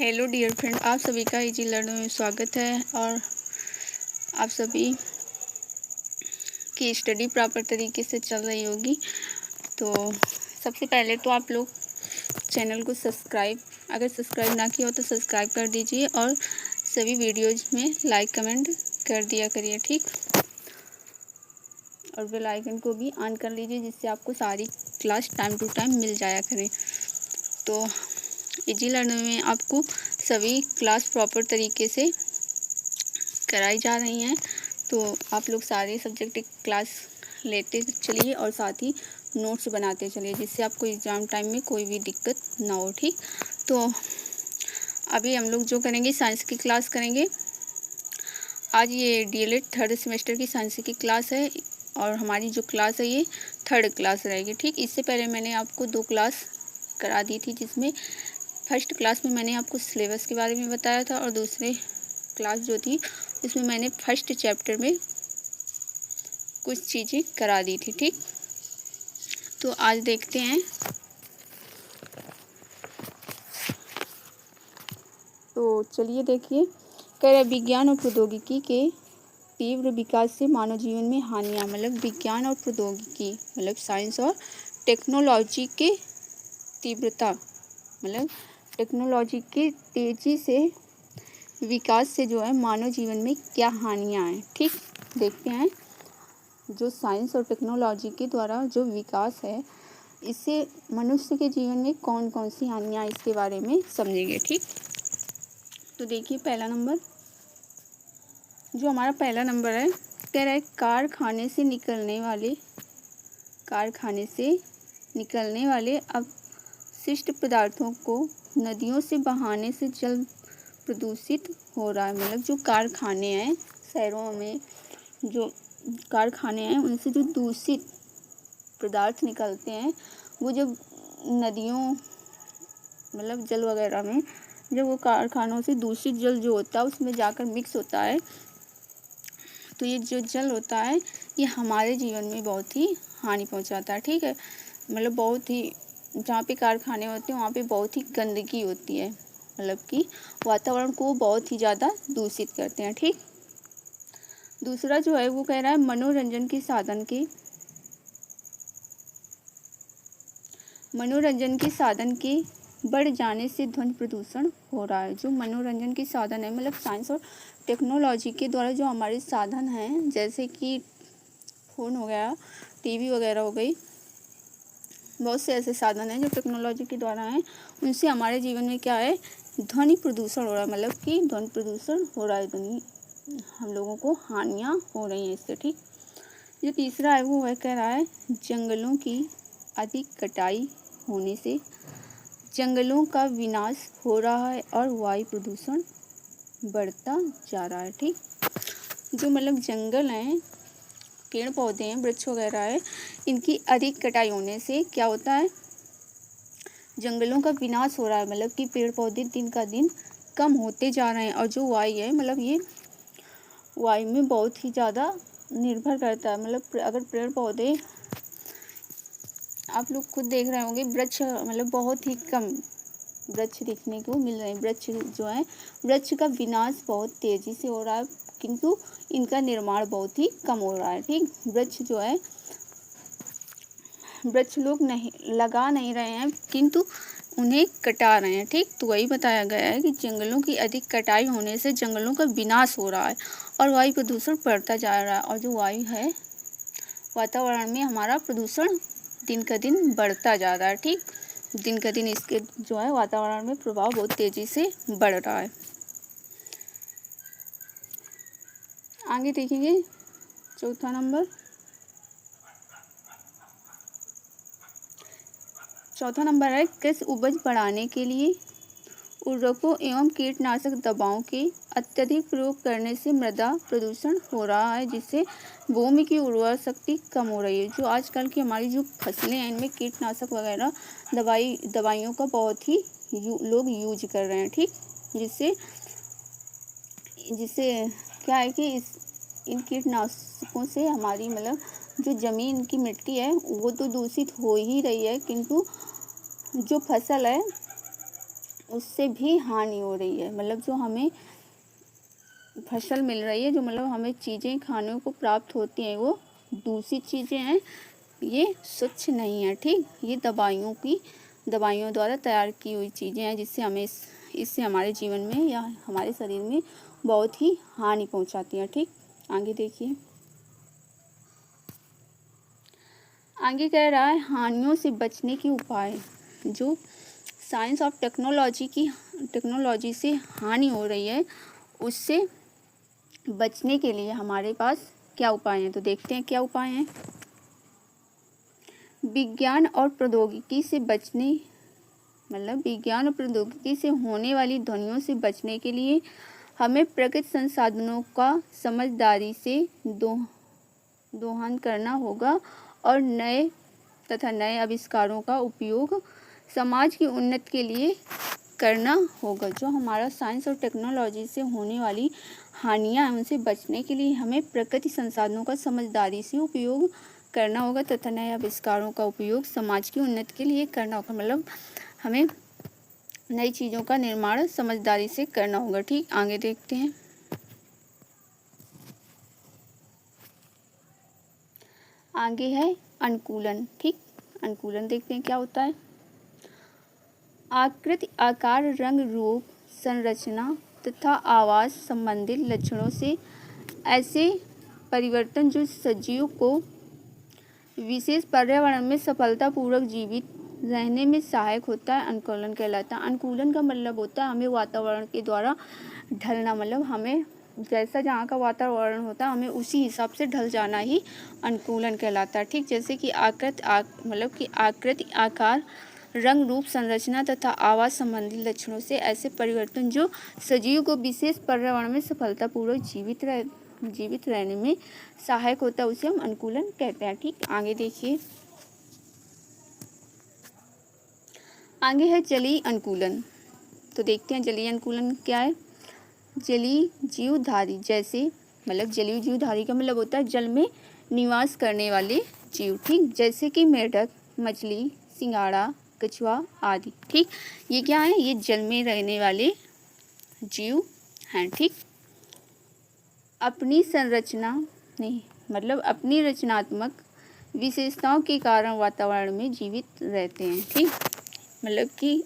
Hello dear friend, आप सभी का इजी लर्निंग में स्वागत है। और आप सभी की स्टडी प्रॉपर तरीके से चल रही होगी। तो सबसे पहले तो आप लोग चैनल को अगर सब्सक्राइब ना किया हो तो सब्सक्राइब कर दीजिए और सभी वीडियोज में लाइक कमेंट कर दिया करिए, ठीक। और बेल आइकन को भी ऑन कर लीजिए जिससे आपको सारी क्लास टाइम टू टाइम मिल जाया करे। तो इजी लर्निंग में आपको सभी क्लास प्रॉपर तरीके से कराई जा रही हैं। तो आप लोग सारे सब्जेक्ट क्लास लेते चलिए और साथ ही नोट्स बनाते चलिए जिससे आपको एग्ज़ाम टाइम में कोई भी दिक्कत ना हो, ठीक। तो अभी हम लोग जो करेंगे साइंस की क्लास करेंगे। आज ये डीएलएड थर्ड सेमेस्टर की साइंस की क्लास है और हमारी जो क्लास है ये थर्ड क्लास रहेगी, ठीक। इससे पहले मैंने आपको 2 क्लास करा दी थी, जिसमें फर्स्ट क्लास में मैंने आपको सिलेबस के बारे में बताया था और दूसरे क्लास जो थी इसमें मैंने फर्स्ट चैप्टर में कुछ चीज़ें करा दी थी, ठीक। तो आज देखते हैं। तो चलिए देखिए, कह रहे विज्ञान और प्रौद्योगिकी के तीव्र विकास से मानव जीवन में हानियां, मतलब विज्ञान और प्रौद्योगिकी मतलब साइंस और टेक्नोलॉजी के तीव्रता, मतलब टेक्नोलॉजी के तेजी से विकास से जो है मानव जीवन में क्या हानियां हैं, ठीक। देखते हैं जो साइंस और टेक्नोलॉजी के द्वारा जो विकास है इससे मनुष्य के जीवन में कौन कौन सी हानियां, इसके बारे में समझेंगे, ठीक। तो देखिए पहला नंबर, जो हमारा पहला नंबर है, कह रहा है कारखाने से निकलने वाले अपशिष्ट पदार्थों को नदियों से बहाने से जल प्रदूषित हो रहा है। मतलब जो कारखाने हैं, शहरों में जो कारखाने हैं उनसे जो दूषित पदार्थ निकलते हैं वो जब नदियों मतलब जल वगैरह में, जब वो कारखानों से दूषित जल जो होता है उसमें जाकर मिक्स होता है तो ये जो जल होता है ये हमारे जीवन में बहुत ही हानि पहुंचाता है, ठीक है। मतलब बहुत ही, जहाँ पे कारखाने होते हैं वहाँ पे बहुत ही गंदगी होती है, मतलब कि वातावरण को बहुत ही ज़्यादा दूषित करते हैं, ठीक। दूसरा जो है वो कह रहा है मनोरंजन के साधन के बढ़ जाने से ध्वनि प्रदूषण हो रहा है। जो मनोरंजन के साधन है, मतलब साइंस और टेक्नोलॉजी के द्वारा जो हमारे साधन हैं, जैसे कि फ़ोन हो गया, टीवी वगैरह हो गई, बहुत से ऐसे साधन हैं जो टेक्नोलॉजी के द्वारा हैं, उनसे हमारे जीवन में क्या है, ध्वनि प्रदूषण हो रहा है। मतलब कि ध्वनि प्रदूषण हो रहा है, हम लोगों को हानियाँ हो रही हैं इससे, ठीक। जो तीसरा है वो है कह रहा है जंगलों की अधिक कटाई होने से जंगलों का विनाश हो रहा है और वायु प्रदूषण बढ़ता जा रहा है, ठीक। जो मतलब जंगल हैं, पेड़ पौधे हैं, वृक्ष वगैरह है, इनकी अधिक कटाई होने से क्या होता है, जंगलों का विनाश हो रहा है। मतलब कि पेड़ पौधे दिन का दिन कम होते जा रहे हैं और जो वायु है, मतलब ये वायु में बहुत ही ज़्यादा निर्भर करता है। मतलब अगर पेड़ पौधे, आप लोग खुद देख रहे होंगे, वृक्ष मतलब बहुत ही कम वृक्ष दिखने को मिल रहे हैं। वृक्ष जो है, वृक्ष का विनाश बहुत तेजी से हो रहा है किंतु इनका निर्माण बहुत ही कम हो रहा है, ठीक। वृक्ष लोग लगा नहीं रहे हैं किंतु उन्हें कटा रहे हैं, ठीक। तो वही बताया गया है कि जंगलों की अधिक कटाई होने से जंगलों का विनाश हो रहा है और वायु प्रदूषण बढ़ता जा रहा है। और जो वायु है, वातावरण में हमारा प्रदूषण दिन का दिन बढ़ता जा रहा है, ठीक। दिन का दिन इसके जो है वातावरण में प्रभाव बहुत तेजी से बढ़ रहा है। आगे देखेंगे चौथा नंबर है कृषि उपज बढ़ाने के लिए उर्वरकों एवं कीटनाशक दवाओं के अत्यधिक प्रयोग करने से मृदा प्रदूषण हो रहा है, जिससे भूमि की उर्वरा शक्ति कम हो रही है। जो आजकल की हमारी जो फसलें हैं इनमें कीटनाशक वगैरह दवाइयों का बहुत ही लोग यूज कर रहे हैं, ठीक। जिससे क्या है कि इन कीटनाशकों से हमारी मतलब जो ज़मीन की मिट्टी है वो तो दूषित हो ही रही है, किंतु जो फसल है उससे भी हानि हो रही है। मतलब जो हमें फसल मिल रही है, जो मतलब हमें चीज़ें खाने को प्राप्त होती हैं, वो दूषित चीज़ें हैं, ये स्वच्छ नहीं है। ठीक, ये दवाइयों द्वारा तैयार की हुई चीज़ें हैं, जिससे हमें इससे हमारे जीवन में या हमारे शरीर में बहुत ही हानि पहुंचाती है। ठीक, आगे देखिए। आगे कह रहा है हानियों से बचने के उपाय। जो साइंस ऑफ टेक्नोलॉजी से हानि हो रही है, उससे बचने के लिए हमारे पास क्या उपाय हैं, तो देखते हैं क्या उपाय हैं। विज्ञान और प्रौद्योगिकी से होने वाली ध्वनियों से बचने के लिए हमें प्राकृतिक संसाधनों का समझदारी से दोहन करना होगा और नए आविष्कारों का उपयोग समाज की उन्नति के लिए करना होगा। जो हमारा साइंस और टेक्नोलॉजी से होने वाली हानियाँ हैं, उनसे बचने के लिए हमें प्राकृतिक संसाधनों का समझदारी से उपयोग करना होगा तथा नए आविष्कारों का उपयोग समाज की उन्नति के लिए करना होगा। मतलब हमें नई चीज़ों का निर्माण समझदारी से करना होगा। ठीक, आगे देखते हैं। आगे है अनुकूलन। ठीक, अनुकूलन देखते हैं क्या होता है। आकृति, आकार, रंग, रूप, संरचना तथा आवाज संबंधित लक्षणों से ऐसे परिवर्तन जो सजीव को विशेष पर्यावरण में सफलतापूर्वक जीवित रहने में सहायक होता है, अनुकूलन कहलाता है। अनुकूलन का मतलब होता है हमें वातावरण के द्वारा ढलना। मतलब हमें जैसा जहाँ का वातावरण होता है, हमें उसी हिसाब से ढल जाना ही अनुकूलन कहलाता है। ठीक, जैसे कि आकृति, आकार, रंग, रूप, संरचना तथा आवाज संबंधी लक्षणों से ऐसे परिवर्तन जो सजीव को विशेष पर्यावरण में सफलतापूर्वक जीवित रहने में सहायक होता है, उसे हम अनुकूलन कहते हैं। ठीक, आगे देखिए। आगे है जलीय अनुकूलन। तो देखते हैं जलीय अनुकूलन क्या है। जलीय जीवधारी जलीय जीवधारी का मतलब होता है जल में निवास करने वाले जीव। ठीक, जैसे कि मेढक, मछली, सिंघाड़ा, कछुआ आदि। ठीक, ये क्या है, ये जल में रहने वाले जीव हैं। ठीक, अपनी रचनात्मक विशेषताओं के कारण वातावरण में जीवित रहते हैं। ठीक, मतलब कि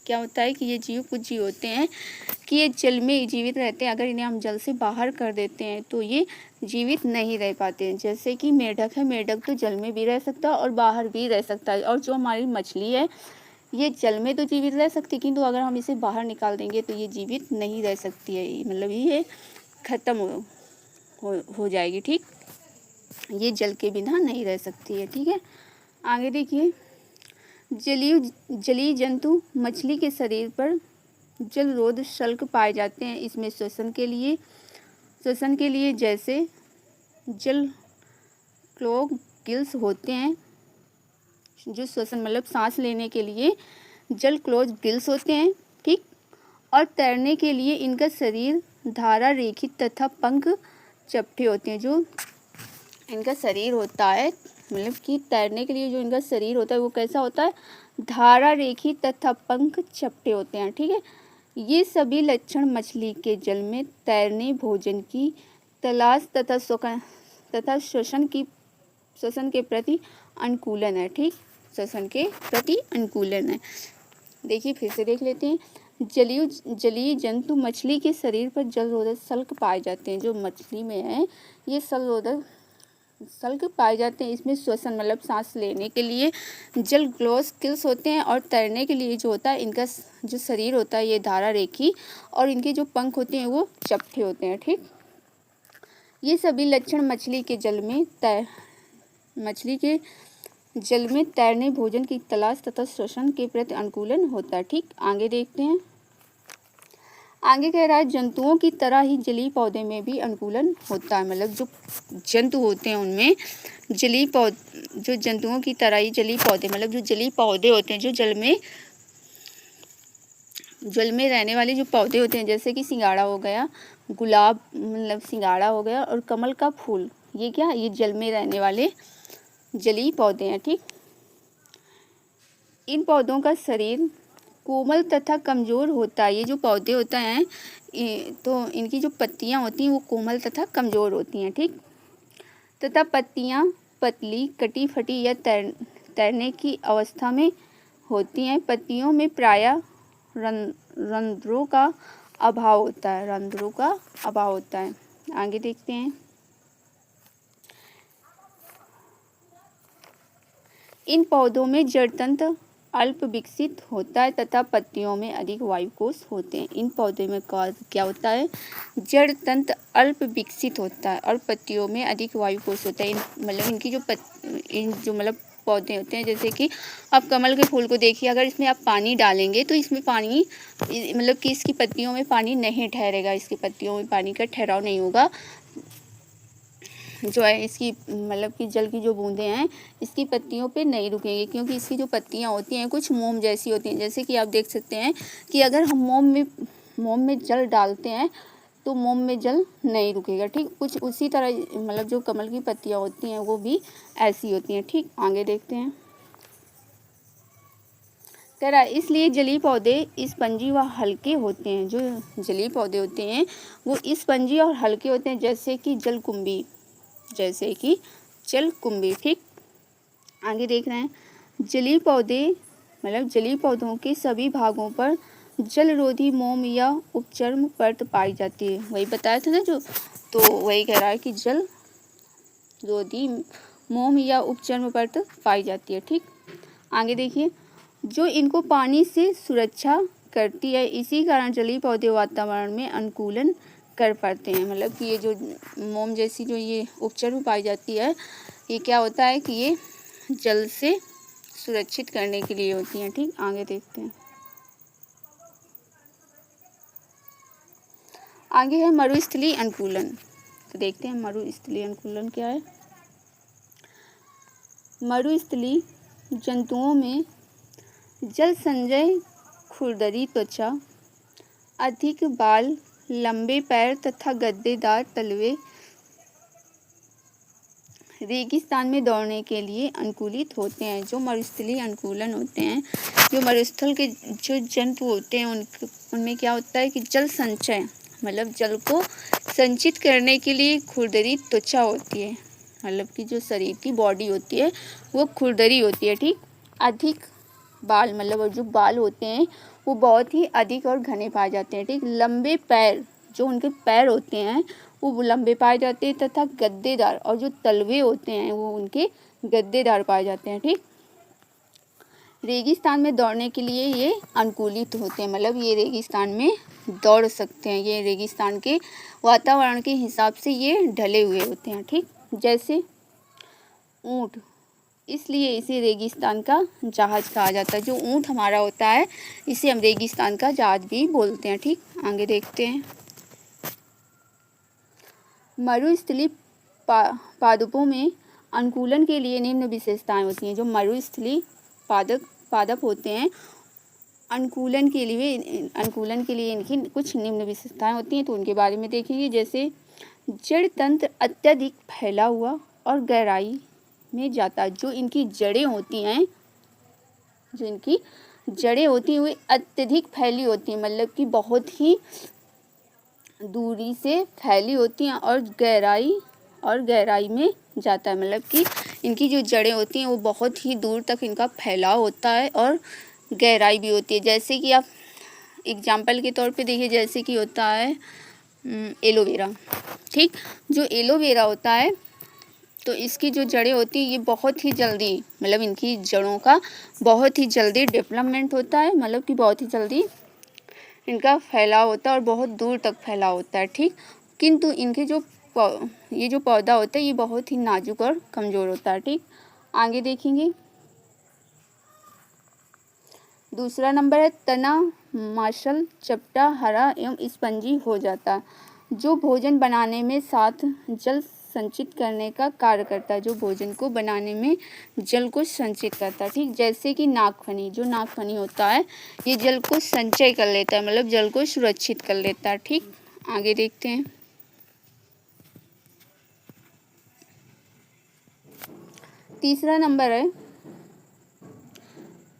क्या होता है कि ये कुछ जीव होते हैं कि ये जल में जीवित रहते हैं। अगर इन्हें हम जल से बाहर कर देते हैं तो ये जीवित नहीं रह पाते हैं। जैसे कि मेढक है, मेढक तो जल में भी रह सकता है और बाहर भी रह सकता है। और जो हमारी मछली है, ये जल में तो जीवित रह सकती है, किंतु अगर हम इसे बाहर निकाल देंगे तो ये जीवित नहीं रह सकती है। मतलब ये खत्म हो जाएगी। ठीक, ये जल के बिना नहीं रह सकती है। ठीक है, आगे देखिए। जलीय जंतु मछली के शरीर पर जलरोध शल्क पाए जाते हैं। इसमें श्वसन के लिए जैसे जल क्लोग गिल्स होते हैं। जो श्वसन मतलब सांस लेने के लिए जल क्लोज गिल्स होते हैं। ठीक, और तैरने के लिए इनका शरीर धारा रेखित तथा पंख चपटे होते हैं। जो इनका शरीर होता है, मतलब कि तैरने के लिए जो इनका शरीर होता है वो कैसा होता है, धारा रेखित तथा पंख चपटे होते हैं। ठीक है, ये सभी लक्षण मछली के जल में तैरने, भोजन की तलाश तथा श्वसन के प्रति अनुकूलन है। ठीक, श्वसन के प्रति अनुकूलन है। देखिए फिर से देख लेते हैं। जलीय जंतु मछली के शरीर पर जलरोधक शल्क पाए जाते हैं। जो मछली में है ये शल्क पाए जाते हैं। इसमें श्वसन मतलब सांस लेने के लिए जल ग्लोस किल्स होते हैं और तैरने के लिए जो होता है इनका जो शरीर होता है ये धारा रेखी और इनके जो पंख होते हैं वो चपटे होते हैं। ठीक, ये सभी लक्षण मछली के जल में तैरने, भोजन की तलाश तथा श्वसन के प्रति अनुकूलन होता है। ठीक, आगे देखते हैं। आगे कह रहा है जंतुओं की तरह ही जलीय पौधे में भी अनुकूलन होता है। मतलब जो जंतु होते हैं उनमें जो जंतुओं की तरह ही जलीय पौधे मतलब जो जलीय पौधे होते हैं, जो जल में रहने वाले जो पौधे होते हैं, जैसे कि सिंघाड़ा हो गया, गुलाब मतलब सिंघाड़ा हो गया और कमल का फूल, ये क्या ये जल में रहने वाले जलीय पौधे हैं। ठीक, इन पौधों का शरीर कोमल तथा कमज़ोर होता है। ये जो पौधे होते हैं तो इनकी जो पत्तियां होती हैं वो कोमल तथा कमज़ोर होती हैं, ठीक। तथा पत्तियां पतली, कटी फटी या तैरने की अवस्था में होती हैं। पत्तियों में प्रायः रंध्रों का अभाव होता है, रंध्रों का अभाव होता है। आगे देखते हैं। इन पौधों में जड़ तंत्र अल्प विकसित होता है तथा पत्तियों में अधिक वायुकोश होते हैं। इन पौधों में क्या होता है, जड़ तंत्र अल्प विकसित होता है और पत्तियों में अधिक वायुकोश होता है। मतलब इनकी जो मतलब पौधे होते हैं, जैसे कि आप कमल के फूल को देखिए, अगर इसमें आप पानी डालेंगे तो इसमें पानी मतलब कि इसकी पत्तियों में पानी नहीं ठहरेगा, इसकी पत्तियों में पानी का ठहराव नहीं होगा। जो है इसकी मतलब कि जल की जो बूंदें हैं इसकी पत्तियों पे नहीं रुकेंगी, क्योंकि इसकी जो पत्तियां होती हैं कुछ मोम जैसी होती हैं। जैसे कि आप देख सकते हैं कि अगर हम मोम में जल डालते हैं तो मोम में जल नहीं रुकेगा, ठीक। कुछ उसी तरह मतलब जो कमल की पत्तियां होती हैं वो भी ऐसी होती हैं, ठीक। आगे देखते हैं। कह रहा है इसलिए जलीय पौधे स्पंजी व हल्के होते हैं। जो जलीय पौधे होते हैं वो स्पंजी और हल्के होते हैं, जैसे कि जलकुंभी, ठीक। आगे देख रहे हैं। जलीय पौधे मतलब जलीय पौधों के सभी भागों पर जलरोधी मोम या उपचर्म परत पाई जाती है। वही बताया था ना जो, तो वही कह रहा है कि जलरोधी मोम या उपचर्म परत पाई जाती है, ठीक। आगे देखिए। जो इनको पानी से सुरक्षा करती है, इसी कारण जलीय पौधे वातावरण में अनुकूलन कर पाते हैं। मतलब कि ये जो मोम जैसी जो ये उपचर्म पाई जाती है, ये क्या होता है कि ये जल से सुरक्षित करने के लिए होती हैं, ठीक। आगे देखते हैं। आगे है मरुस्थलीय अनुकूलन। तो देखते हैं मरुस्थलीय अनुकूलन क्या है। मरुस्थलीय जंतुओं में जल संचय, खुरदरी त्वचा, अधिक बाल, लंबे पैर तथा गद्देदार तलवे रेगिस्तान में दौड़ने के लिए अनुकूलित होते हैं। जो मरुस्थलीय अनुकूलन होते हैं, जो मरुस्थल के जो जंतु होते हैं उनमें क्या होता है कि जल संचय मतलब जल को संचित करने के लिए खुरदरी त्वचा होती है। मतलब कि जो शरीर की बॉडी होती है वो खुरदरी होती है, ठीक। अधिक बाल मतलब जो बाल होते हैं वो बहुत ही अधिक और घने पाए जाते हैं, ठीक। लंबे पैर, जो उनके पैर होते हैं वो लंबे पाए जाते हैं तथा गद्देदार, और जो तलवे होते हैं वो उनके गद्देदार पाए जाते हैं, ठीक। रेगिस्तान में दौड़ने के लिए ये अनुकूलित होते हैं। मतलब ये रेगिस्तान में दौड़ सकते हैं, ये रेगिस्तान के वातावरण के हिसाब से ये ढले हुए होते हैं, ठीक। जैसे ऊँट, इसलिए इसे रेगिस्तान का जहाज कहा जाता है। जो ऊँट हमारा होता है इसे हम रेगिस्तान का जहाज भी बोलते हैं, ठीक। आगे देखते हैं। मरुस्थलीय पादपों में अनुकूलन के लिए निम्न विशेषताएं होती हैं। जो मरुस्थलीय पादप होते हैं अनुकूलन के लिए इनकी कुछ निम्न विशेषताएं होती हैं, तो उनके बारे में देखेंगे। जैसे जड़ तंत्र अत्यधिक फैला हुआ और गहराई में जाता है। जो इनकी जड़ें होती हैं वे अत्यधिक फैली होती हैं, मतलब कि बहुत ही दूरी से फैली होती हैं और गहराई में जाता है। मतलब कि इनकी जो जड़ें होती हैं वो बहुत ही दूर तक इनका फैलाव होता है और गहराई भी होती है। जैसे कि आप एग्जाम्पल के तौर पे देखिए, जैसे कि होता है एलोवेरा, ठीक। जो एलोवेरा होता है तो इसकी जो जड़ें होती हैं ये बहुत ही जल्दी मतलब इनकी जड़ों का बहुत ही जल्दी डेवलपमेंट होता है, मतलब कि बहुत ही जल्दी इनका फैलाव होता है और बहुत दूर तक फैलाव होता है, ठीक। किंतु इनके ये जो पौधा होता है ये बहुत ही नाजुक और कमज़ोर होता है, ठीक। आगे देखेंगे। दूसरा नंबर है तना मांसल, चपटा, हरा एवं स्पंजी हो जाता है। जो भोजन बनाने में साथ जल संचित करने का कार्य करता है। जो भोजन को बनाने में जल को संचित करता है, ठीक। जैसे कि नागफनी, जो नागफनी होता है ये जल को संचय कर लेता है, मतलब जल को सुरक्षित कर लेता है, ठीक। आगे देखते हैं। तीसरा नंबर है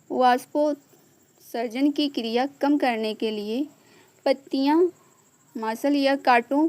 वाष्पोत्सर्जन सर्जन की क्रिया कम करने के लिए पत्तियां मांसल या कांटों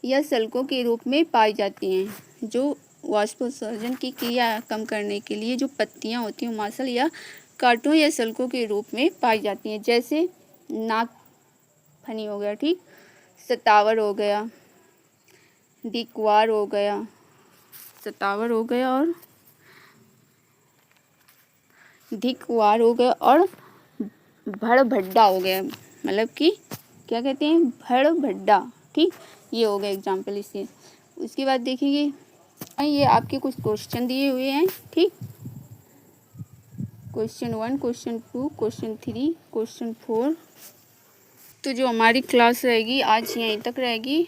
या सल्कों के रूप में पाई जाती हैं। जो वाष्पोत्सर्जन की क्रिया कम करने के लिए जो पत्तियां होती हैं मांसल या कांटों या सल्कों के रूप में पाई जाती हैं, जैसे नाक फनी हो गया, ठीक, सतावर हो गया, दिक्वार हो गया, सतावर हो गया और दिक्वार हो गया और भड़भड्डा हो गया, मतलब कि क्या कहते हैं, भड़भड्डा, ठीक, ये हो गया एग्जाम्पल इसके। उसके बाद देखिए ये आपके कुछ क्वेश्चन दिए हुए हैं, ठीक, क्वेश्चन 1, क्वेश्चन 2, क्वेश्चन 3, क्वेश्चन 4। तो जो हमारी क्लास रहेगी आज यहीं तक रहेगी।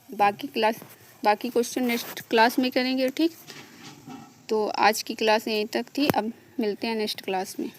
बाकी क्वेश्चन नेक्स्ट क्लास में करेंगे, ठीक। तो आज की क्लास यहीं तक थी, अब मिलते हैं नेक्स्ट क्लास में।